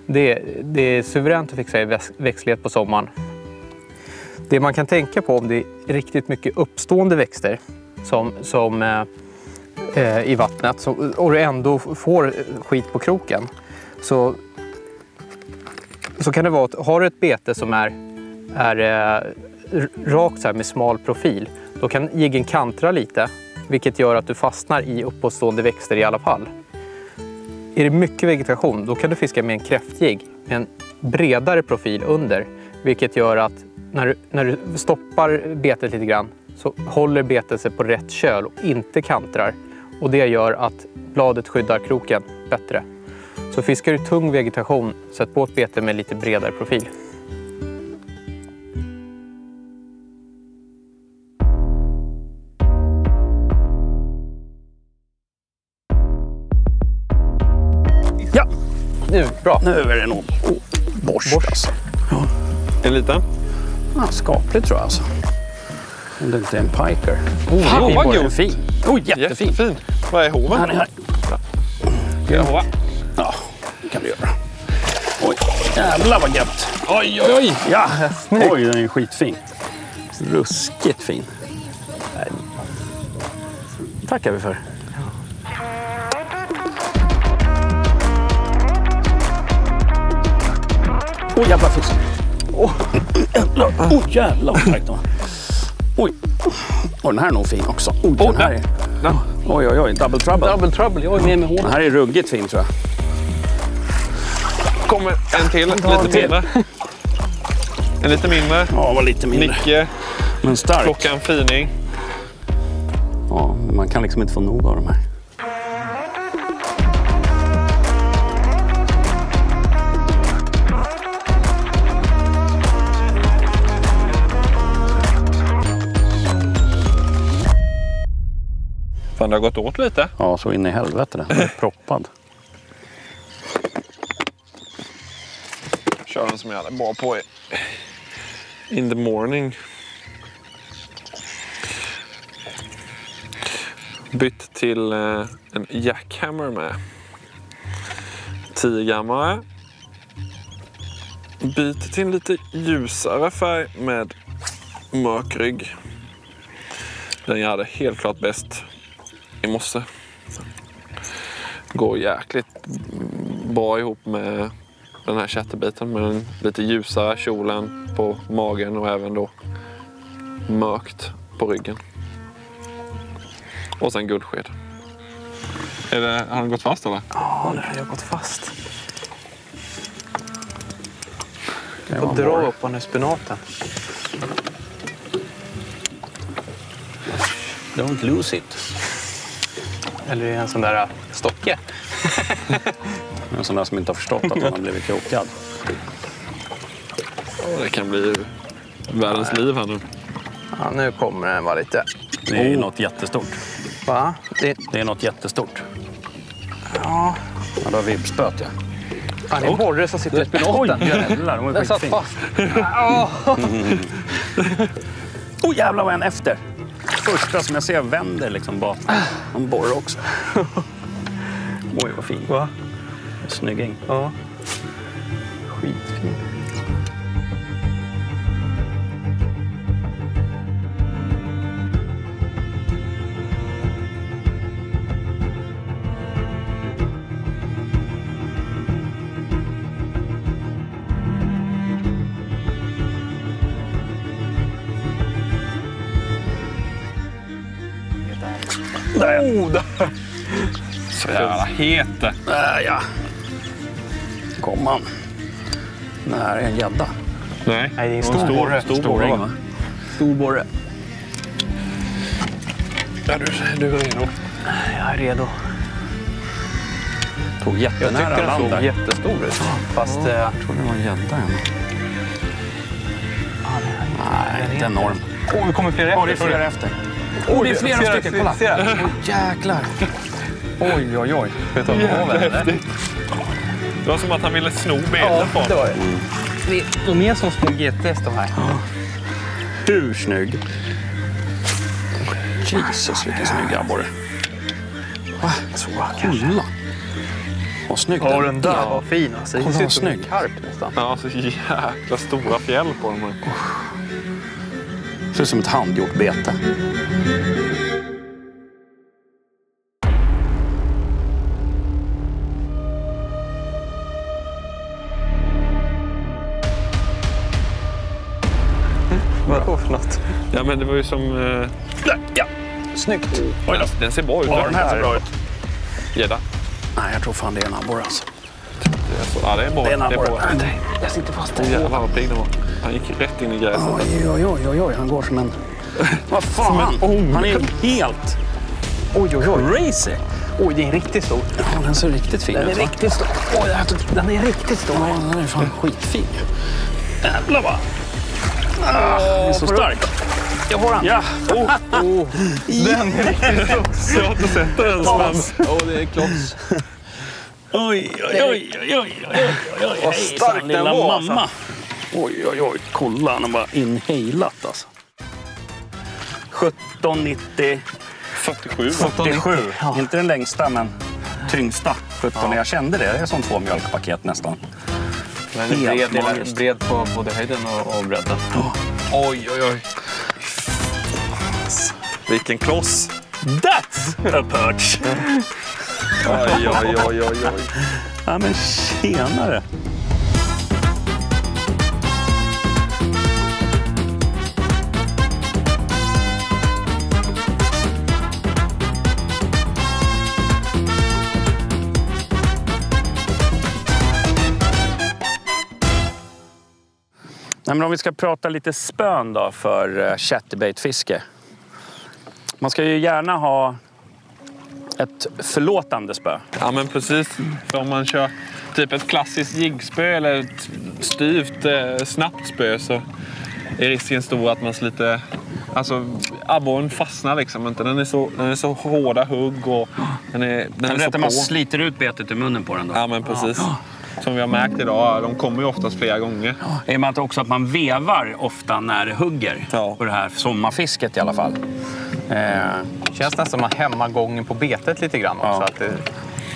det är suveränt att fixa i växtlighet på sommaren. Det man kan tänka på om det är riktigt mycket uppstående växter som i vattnet och du ändå får skit på kroken, så kan det vara att har du ett bete som är rakt så här med smal profil, då kan jiggen kantra lite, vilket gör att du fastnar i uppåtstående växter i alla fall. Är det mycket vegetation, då kan du fiska med en kräftjigg med en bredare profil under, vilket gör att när du stoppar betet lite grann så håller betet sig på rätt köl och inte kantrar. Och det gör att bladet skyddar kroken bättre. Så fiskar du tung vegetation, sätt på ett bete med lite bredare profil. Ja, Bra. nu är det nog borst alltså. Ja. En liten? Ja, skapligt tror jag alltså. Om det inte är en piker. Fan vad god! Fin. Jättefin. Jättefin. Vad är hoven? Han är här. Ska jag hova? Ja, det kan du göra. Oj, jävlar vad gött. Oj. Ja, oj, den är skitfin. Ruskigt fin. Nej. Tackar vi för. Åh, jävla fisk. Jävlar vad starkt. Oj. Och den här är nog fin också. Den här är... Oj, double trouble. Double trouble, jag är med med hålen. Den här är ruggigt fin tror jag. Kommer en till, lite mindre. En lite mindre. Ja, var lite mindre. Nicke. Men stark. Plocka en fining. Ja, man kan liksom inte få nog av de här. Fan, det har gått åt lite. Ja, så in i helvete den är proppad. Kör den som jag hade bra på in the morning. Bytt till en jackhammer med 10-gammare. Byter till en lite ljusare färg med mörk rygg. Den jag hade helt klart bäst i morse. Går jäkligt bra ihop med den här chatterbiten med den lite ljusare kjolen på magen och även då mörkt på ryggen. Och sen guldsked. Har den gått fast eller? Ja, den har gått fast. Jag dra upp den i spenaten. Don't lose it. Eller är det en sån där stocke? En sån där som inte har förstått att han har blivit krokad. Det kan bli världens liv här nu. Ja, nu kommer den vara lite... Det är ju något jättestort. Va? Det är något jättestort. Ja. Ja, då har vibbspöt, ja. Ja, det är en borre som sitter i spenaten. Oj, jävlar, de är Den satt skitfin. fast. Jävlar vad en efter. Första som jag ser vänder liksom bara. En borre också. Oj, vad fin. Va? Snygging. Ja. Skitfin. Där. Så jävla het. Där ja. Kom han. Det här är en gädda. Nej, Nej, det är en stor borre. Stor ring, va? Stor borre. Ja, du är redo. Jag är redo. Tog Jag jättenära tycker den land såg där. jättestor ut. Fast... Jag tror det var en gädda. Nej, inte enorm. Åh, det kommer flera efter. Det är flera efter. Det är flera stycken, kolla. Jäklar. Oj, oj, oj. Vet du vad det var? Det var som att han ville sno Ja, benen på det var det. De är som små GTs de här. Hur snygg. Jesus, vilken snygg abborre. Va? Så kolla. Vad snygg Ja, den där var fin. Alltså. Det Kolla, ser ut vad som en snygg. karp nästan. Ja, så jäkla stora fjäll på dem. Det ser ut som ett handgjort bete. Vadå för något? Ja, men det var ju som... Ja, snyggt. Oj, den ser bra ut. Ja, den här ser bra ut. Gädda. Nej, jag tror fan det är en abborre alltså. Ja, det är bra. Det är en Det är abborre. bra. Jag sitter fast. Jävlar vad pigg den var. Han gick rätt in i gräset. Oj, han går som en... Vad fan? Han är helt Oj. crazy. Oj, det är riktigt stor. Ja, den ser riktigt fin Den är ut, va? riktigt stor. Oj, den är riktigt stor. Ja, den är fan skitfin. Jävlar va? Den är så stark. Jag har den. Ja. Den är riktigt stor. Jag har inte sett den ens, men... Åh, det är kloss. Oj. Vad stark den lilla var, alltså. mamma. Oj. Kolla, han har bara inhalat alltså. 1790 47. 47. Ja. Inte den längsta, men tyngsta. 17. Jag kände det. Det är som 2 mjölkpaket nästan. Den Helt är magiskt. bred på både höjden och bredden. Oj. Vilken kloss. That's a perch! Oj. Ja, men tjenare. Nej, men om vi ska prata lite spön då för chatterbaitfiske. Man ska ju gärna ha ett förlåtande spö. Ja, men precis. För om man kör typ ett klassiskt jiggspö eller ett styvt, snabbt spö så är risken stor att man sliter... Alltså, abborren fastnar liksom inte. Den är så hårda hugg och den är så på. Man sliter ut betet ur munnen på den då. Ja, men precis. Som vi har märkt idag, de kommer ju oftast flera gånger. I och med att också att man vevar ofta när det hugger. Ja. På det här sommarfisket i alla fall. Känns nästan som att hämma gången på betet lite grann också. Ja. Att det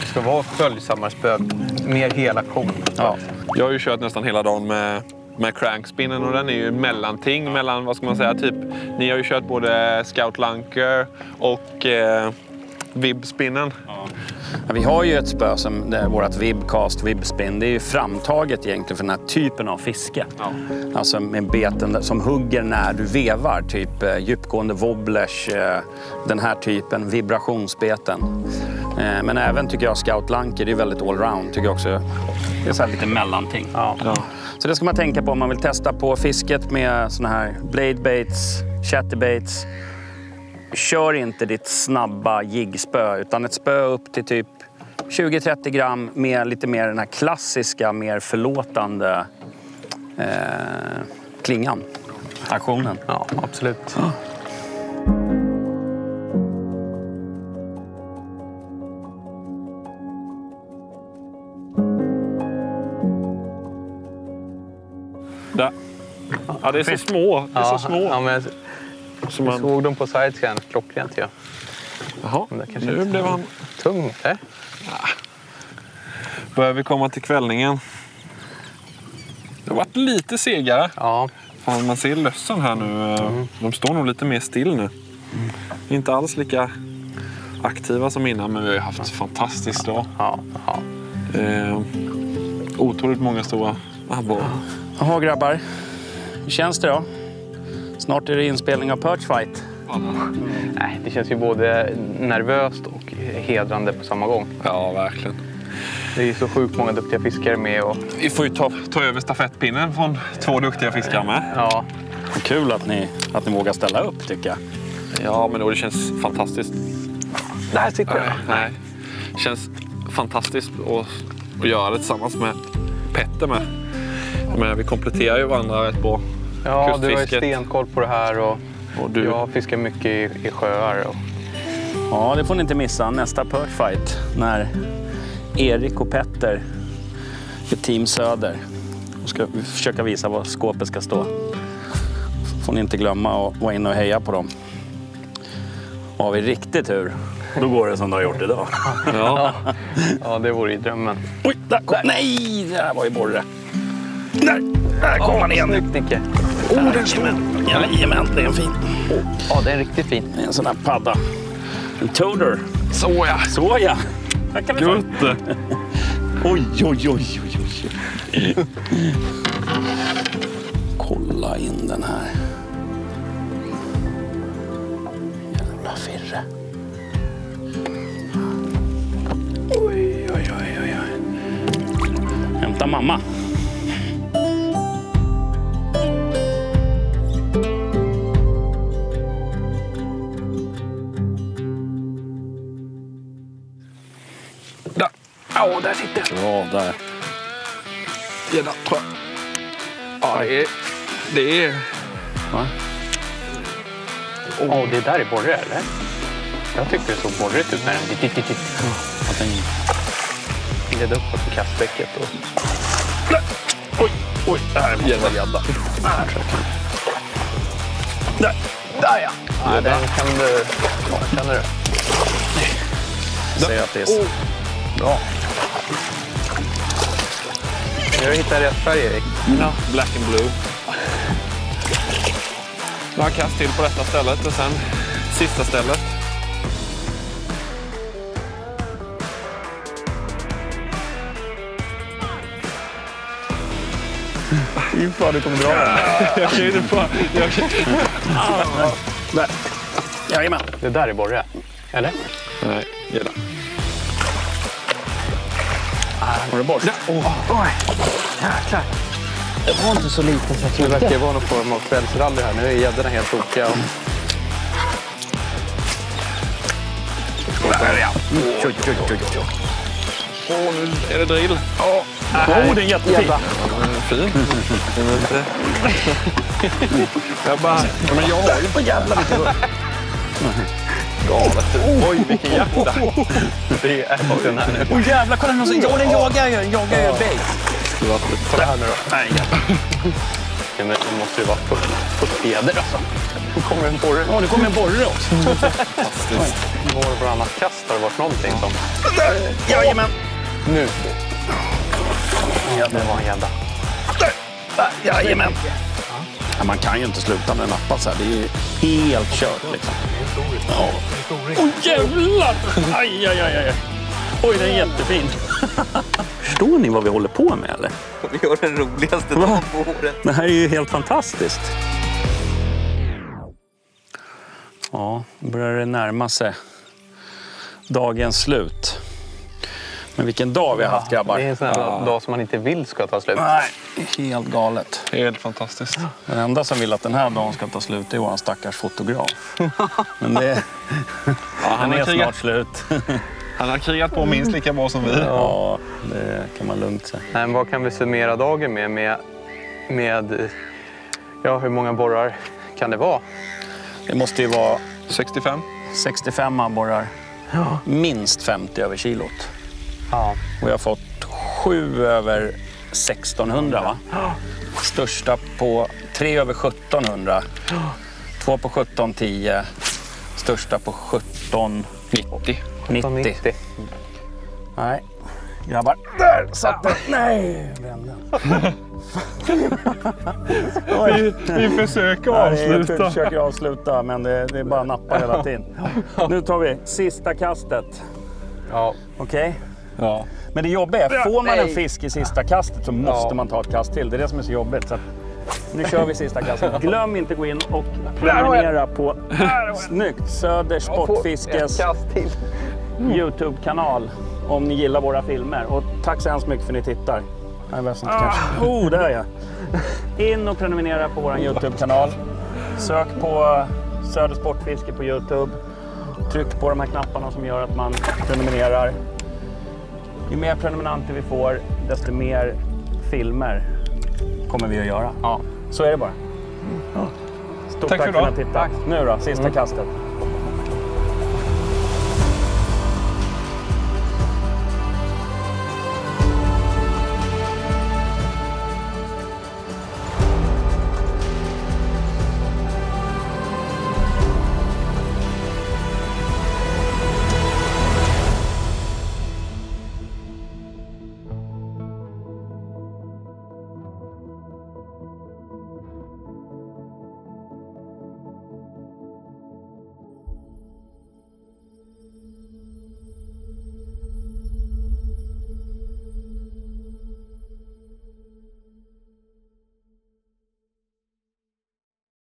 ska vara följsammare spö, mer hela kon. Ja. Jag har ju kört nästan hela dagen med crankspinnen och den är ju mellanting mellan, vad ska man säga, typ... Ni har ju kört både Scout Lunker och Vibspinnen. Ja, vi har ju ett spö som det är vårt Vibcast, Vibspin. Det är ju framtaget egentligen för den här typen av fiske. Ja. Alltså med beten som hugger när du vevar. Typ djupgående wobblers, den här typen, vibrationsbeten. Men även tycker jag Scout Lunker, det är väldigt allround. Tycker jag också. Det är så här lite mellanting. Ja. Så det ska man tänka på om man vill testa på fisket med såna här bladebaits, chatterbaits. Kör inte ditt snabba jiggspö utan ett spö upp till typ 20-30 gram med lite mer den här klassiska, mer förlåtande klingan, aktionen. Ja, absolut. Där. Ja, det är så små. Det är så små. Ja, men Så Jag såg dem på sidescan, klockrent ja. Jaha, kanske nu inte blev han... tung, eller? Börjar vi komma till kvällningen. Det har varit lite segare. Ja. Fan, man ser lössen här nu. De står nog lite mer still nu. Inte alls lika aktiva som innan, men vi har haft fantastiskt dag. Ja. Otroligt många stora abborrar. Jaha grabbar, hur känns det då? Snart är det inspelning av Perch Fight. Nej, det känns ju både nervöst och hedrande på samma gång. Ja, verkligen. Det är ju så sjukt många duktiga fiskare med. Och... Vi får ju ta över stafettpinnen från 2 duktiga fiskare med. Ja. Kul att ni vågar ställa upp tycker jag. Ja, men då det känns fantastiskt. Där sitter jag. Nej. Det känns fantastiskt att göra det tillsammans med Petter med. Men vi kompletterar ju varandra rätt bra. Ja, du har ju stenkoll på det här och du... jag fiskar mycket i sjöar. Och... Ja, det får ni inte missa. Nästa Perch Fight när Erik och Petter är Team Söder och ska försöka visa var skåpet ska stå. Får ni inte glömma att vara inne och heja på dem. Och har vi riktigt tur, då går det som det har gjort idag. Ja, det vore ju drömmen. Oj, där kom... Nej, det här var ju borre. Där kom han igen. Snyggt, Nicke. Den är stor. Jajamän, det är en fin. Ja, det är riktigt fin. Det är en sån här padda. En toader. Såja! Såja! Tackar vi för. Gutte! Oj. Kolla in den här. Jävla firre. Oj. Hämta mamma. Där! Ja, där sitter den. Ja, där. Gädda, tror jag. Ja, det är... Va? Åh, det där är borre, eller? Jag tyckte det såg borrigt ut när den led uppåt på kastbäcket. Och... Oj, det här är gädda. Där ja! Ja, den kan du... Känner du? Jag säger att det är så. Bra. Jag har hittat rätt färg, Erik. Ja, black and blue. Några kast till på detta stället och sen sista stället. Fan, du kommer dra den. Jag kan ju inte bara... Där. Jajamän. Det där är borre, eller? Nej, gädda. Har du bort? Oj, jäklar. Det var inte så liten så jag Det trodde. verkar vara någon form av kvällsrally här. Nu är gäddorna helt tokiga. Där ja. Oj. Åh, nu är det drill. Det är en jättefin. Fin. Jag bara... Men jag har ju... Åh jävlar vilken rör. Galet. Oj, vilken jakta. Det är den här nu. Åh jävlar, kolla någon som... Ja, den jagar ju bait. Kolla här nu då. Nej, jävlar. Ja, men det måste ju vara 40 gäddor alltså. Nu kommer en borre. Ja, det kommer en borre också. Fantastiskt. Var och varannat kast har det varit någonting som... Jajamän. Nu. Ja, det var en gädda. Jajamän. Ja, man kan ju inte sluta med nappa så här. Det är ju helt kört liksom. Ja. Åh jävlar! Aj. Oj, den är jättefin. Förstår ni vad vi håller på med eller? Vi gör den roligaste dagen på året. Det här är ju helt fantastiskt. Ja, nu börjar det närma sig dagens slut. Men vilken dag vi har haft, grabbar. Det är en sån här dag som man inte vill ska ta slut. Nej, helt galet. Helt fantastiskt. Den enda som vill att den här dagen ska ta slut är vår stackars fotograf. Men det den är snart slut. Han har krigat på minst lika bra som vi. Ja, det kan man lugnt säga. Men vad kan vi summera dagen med ja, hur många borrar kan det vara? Det måste ju vara 65. 65 abborrar. Ja. Minst 50 över kilot. Ja. Och jag har fått 7 över 1600 va? Största på 3 över 1700. 2 på 17,10. Största på 17,90. 90. Nej, grabbar. Där satt det. Nej, vände. Vi försöker avsluta. Vi försöker avsluta, men det är bara nappa hela tiden. Nu tar vi sista kastet. Ja. Okej? Ja. Men det jobbiga är, får man en fisk i sista kastet så måste man ta ett kast till. Det är det som är så jobbigt. Så att, nu kör vi sista kastet. Glöm inte gå in och prenumerera på snyggt Söders Sportfiskes YouTube-kanal om ni gillar våra filmer. Och tack så hemskt mycket för att ni tittar. Nej, inte kanske. Där är jag. In och prenumerera på vår YouTube-kanal. Sök på Söders Sportfiske på YouTube. Tryck på de här knapparna som gör att man prenumererar. Ju mer prenumeranter vi får, desto mer filmer kommer vi att göra. Ja, så är det bara. Stort tack för att ni har tittat. Nu då, sista kastet.